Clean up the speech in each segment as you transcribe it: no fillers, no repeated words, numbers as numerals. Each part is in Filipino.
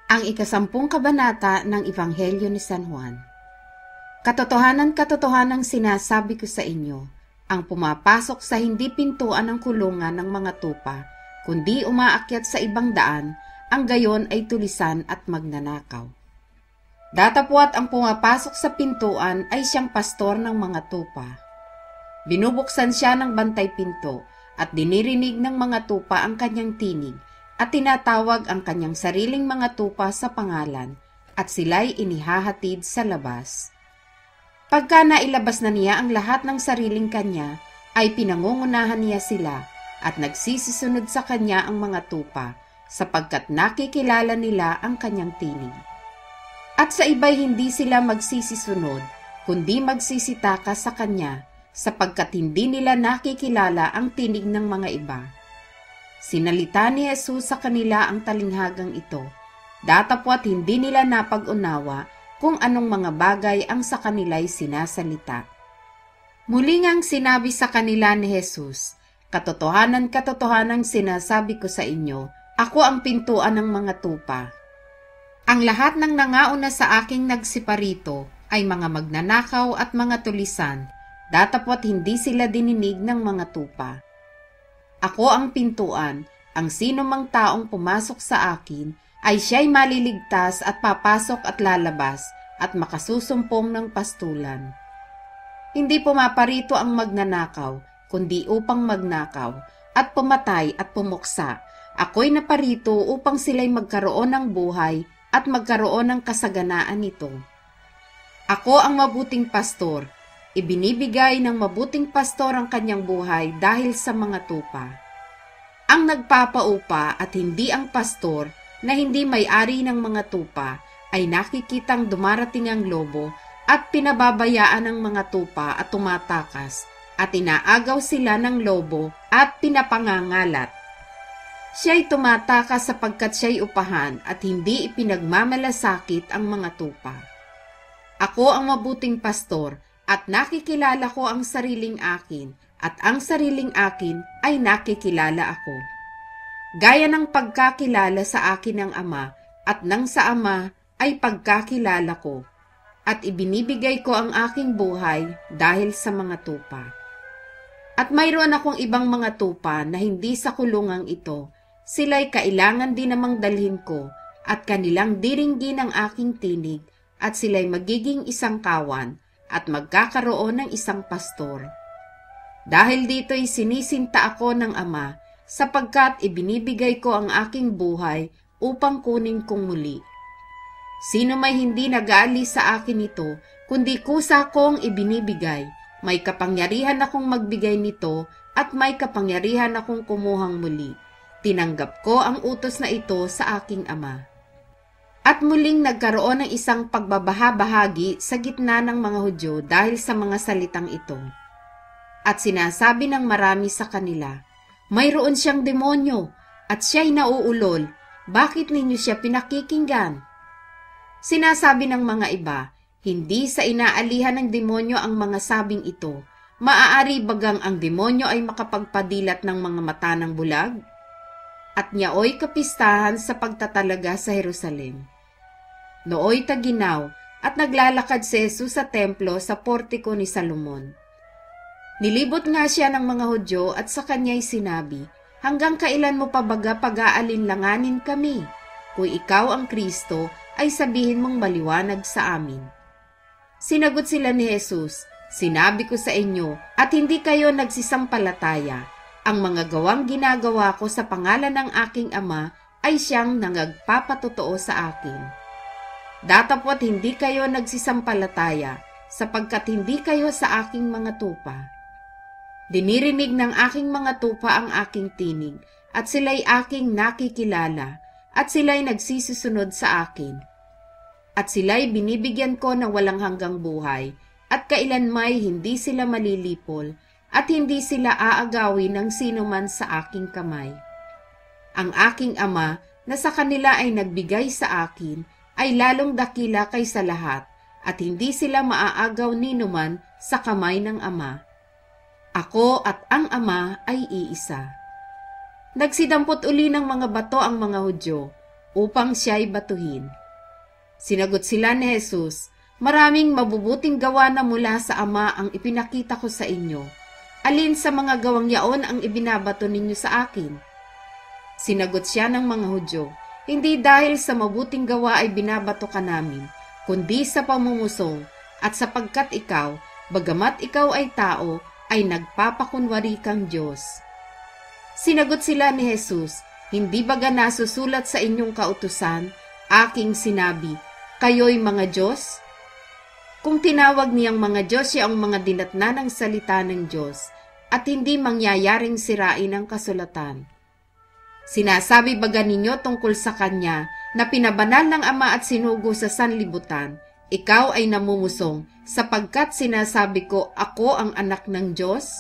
Ang 10 kabanata ng Ebanghelyo ni San Juan. Katotohanan-katotohanang sinasabi ko sa inyo, ang pumapasok sa hindi pintuan ng kulungan ng mga tupa, kundi umaakyat sa ibang daan, ang gayon ay tulisan at magnanakaw. Datapwat ang pumapasok sa pintuan ay siyang pastor ng mga tupa. Binubuksan siya ng bantay pinto at dinirinig ng mga tupa ang kanyang tinig, at tinatawag ang kanyang sariling mga tupa sa pangalan, at sila'y inihahatid sa labas. Pagka nailabas na niya ang lahat ng sariling kanya, ay pinangungunahan niya sila, at nagsisisunod sa kanya ang mga tupa, sapagkat nakikilala nila ang kanyang tinig. At sa iba'y hindi sila magsisisunod, kundi magsisitaka sa kanya, sapagkat hindi nila nakikilala ang tinig ng mga iba. Sinalita ni Jesus sa kanila ang talinghagang ito, datapwat hindi nila napag-unawa kung anong mga bagay ang sa kanila'y sinasalita. Muli ngang sinabi sa kanila ni Jesus, katotohanan-katotohanang sinasabi ko sa inyo, ako ang pintuan ng mga tupa. Ang lahat ng nangauna sa aking nagsiparito ay mga magnanakaw at mga tulisan, datapwat hindi sila dininig ng mga tupa. Ako ang pintuan, ang sino mang taong pumasok sa akin ay siya'y maliligtas at papasok at lalabas at makasusumpong ng pastulan. Hindi pumaparito ang magnanakaw, kundi upang magnakaw, at pumatay at pumuksa. Ako'y naparito upang sila'y magkaroon ng buhay at magkaroon ng kasaganaan nito. Ako ang mabuting pastor. Ibinibigay ng mabuting pastor ang kanyang buhay dahil sa mga tupa. Ang nagpapaupa at hindi ang pastor na hindi may-ari ng mga tupa ay nakikitang dumarating ang lobo at pinababayaan ng mga tupa at tumatakas at inaagaw sila ng lobo at pinapangangalat. Siya'y tumatakas sapagkat siya'y upahan at hindi ipinagmamalasakit ang mga tupa. Ako ang mabuting pastor at nakikilala ko ang sariling akin, at ang sariling akin ay nakikilala ako. Gaya ng pagkakilala sa akin ng Ama, at nang sa Ama ay pagkakilala ko, at ibinibigay ko ang aking buhay dahil sa mga tupa. At mayroon akong ibang mga tupa na hindi sa kulungang ito, sila'y kailangan din namang dalhin ko, at kanilang diringgin ang aking tinig, at sila'y magiging isang kawan, at magkakaroon ng isang pastor. Dahil dito'y sinisinta ako ng Ama, sapagkat ibinibigay ko ang aking buhay upang kunin kong muli. Sino may hindi nag-aalis sa akin ito, kundi kusa kong ibinibigay, may kapangyarihan akong magbigay nito at may kapangyarihan akong kumuhang muli. Tinanggap ko ang utos na ito sa aking Ama. At muling nagkaroon ng isang pagbabaha-bahagi sa gitna ng mga Hudyo dahil sa mga salitang ito. At sinasabi ng marami sa kanila, mayroon siyang demonyo at siya'y nauulol, bakit ninyo siya pinakikinggan? Sinasabi ng mga iba, hindi sa inaalihan ng demonyo ang mga sabing ito, maaari bagang ang demonyo ay makapagpadilat ng mga mata ng bulag? At niyaoy kapistahan sa pagtatalaga sa Jerusalem. Nooy taginaw at naglalakad si Jesus sa templo sa portiko ni Salomon. Nilibot nga siya ng mga Hudyo at sa kanya'y sinabi, hanggang kailan mo pa baga pag-aalinlanganin kami? Kung ikaw ang Kristo, ay sabihin mong maliwanag sa amin. Sinagot sila ni Jesus, sinabi ko sa inyo at hindi kayo nagsisampalataya. Ang mga gawang ginagawa ko sa pangalan ng aking Ama ay siyang nagpapatotoo sa akin. Datapwat hindi kayo nagsisampalataya sapagkat hindi kayo sa aking mga tupa. Dinirinig ng aking mga tupa ang aking tinig at sila'y aking nakikilala at sila'y nagsisisunod sa akin. At sila'y binibigyan ko ng walang hanggang buhay at kailanmay hindi sila malilipol at hindi sila aagawin ng sino man sa aking kamay. Ang aking Ama na sa kanila ay nagbigay sa akin ay lalong dakila kaysa lahat at hindi sila maaagaw ni numan sa kamay ng Ama. Ako at ang Ama ay iisa. Nagsidampot uli ng mga bato ang mga Hudyo upang siya'y batuhin. Sinagot sila ni Jesus, "Maraming mabubuting gawa na mula sa Ama ang ipinakita ko sa inyo. Alin sa mga gawang yaon ang ibinabato ninyo sa akin?" Sinagot siya ng mga Hudyo, "Hindi dahil sa mabuting gawa ay binabato ka namin, kundi sa pamumuso, at sapagkat ikaw, bagamat ikaw ay tao, ay nagpapakunwari kang Diyos." Sinagot sila ni Jesus, "Hindi baga nasusulat sa inyong kautusan, aking sinabi, kayo'y mga Diyos?" Kung tinawag niyang mga Diyos siya ang mga dinatna ng salita ng Diyos, at hindi mangyayaring sirain ang kasulatan. Sinasabi baga ninyo tungkol sa Kanya na pinabanal ng Ama at sinugo sa sanlibutan, ikaw ay namumusong sapagkat sinasabi ko, ako ang anak ng Diyos?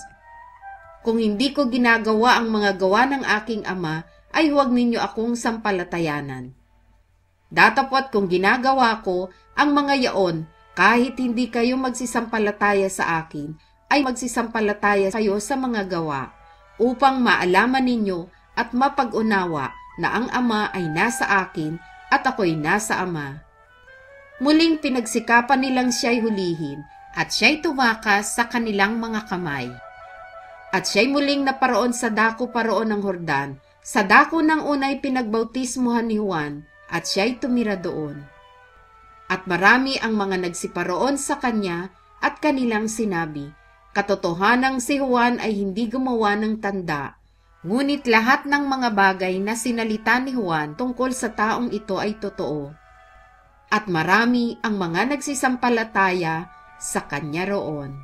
Kung hindi ko ginagawa ang mga gawa ng aking Ama, ay huwag ninyo akong sampalatayanan. Datapot kung ginagawa ko ang mga yaon, kahit hindi kayo magsisampalataya sa akin, ay magsisampalataya kayo sa mga gawa, upang maalaman ninyo at mapag-unawa na ang Ama ay nasa akin at ako'y nasa Ama. Muling pinagsikapan nilang siya'y hulihin, at siya'y tumakas sa kanilang mga kamay. At siya'y muling naparoon sa dako paroon ng Jordan. Sa dako ng unay pinagbautismuhan ni Juan, at siya'y tumira doon. At marami ang mga nagsiparoon sa kanya, at kanilang sinabi, "Katotohanang si Juan ay hindi gumawa ng tanda, ngunit lahat ng mga bagay na sinalita ni Juan tungkol sa taong ito ay totoo." At marami ang mga nagsisampalataya sa kanya roon.